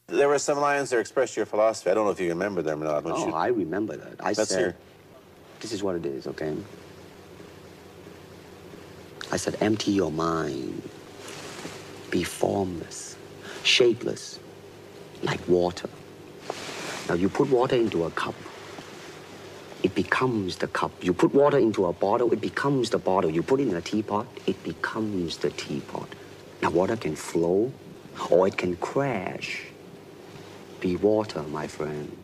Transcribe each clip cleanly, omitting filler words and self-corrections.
There were some lines that expressed your philosophy. I don't know if you remember them or not. Oh, I remember that. I Let's said, hear. this is what it is, okay? I said, empty your mind. Be formless, shapeless, like water. Now, you put water into a cup, it becomes the cup. You put water into a bottle, it becomes the bottle. You put it in a teapot, it becomes the teapot. Now, water can flow, or it can crash. Be water, my friend.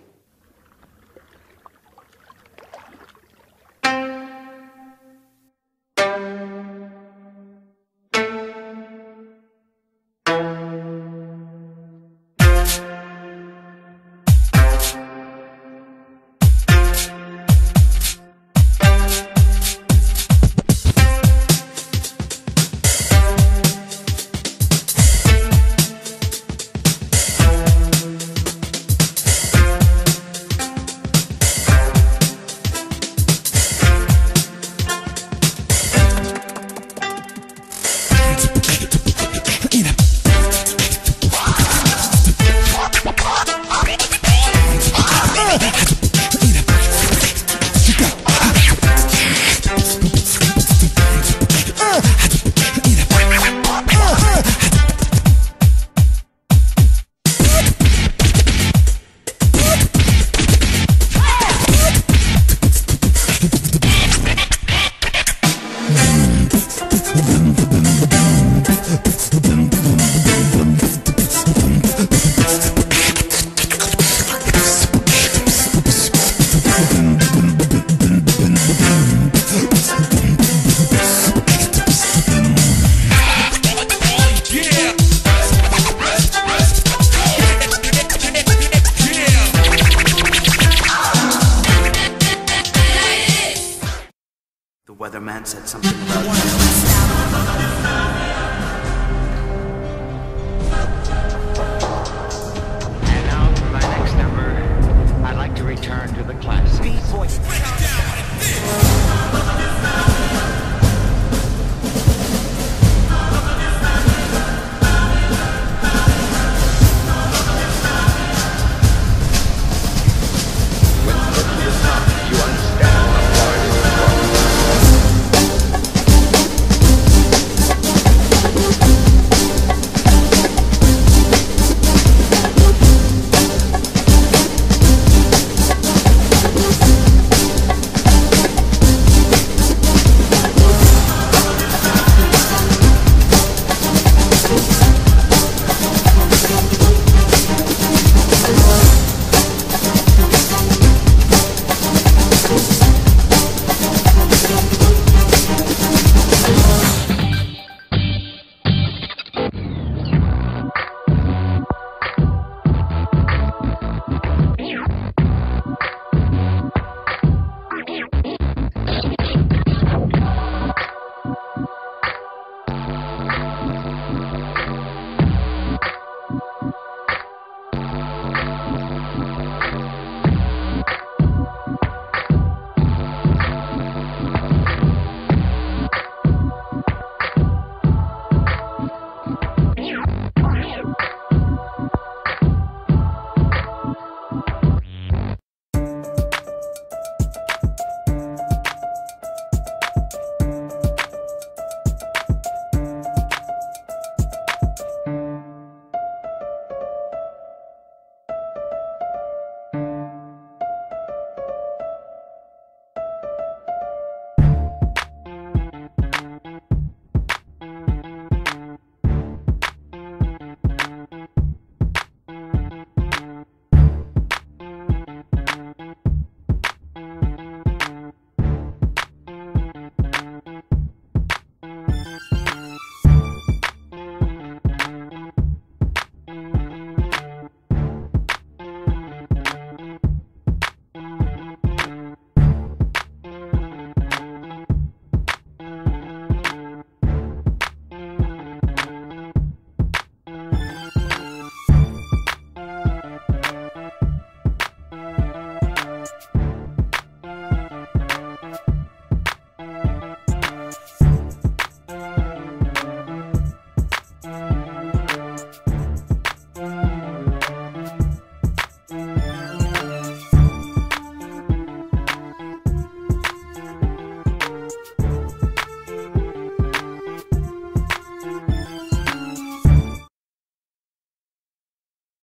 The weatherman said something about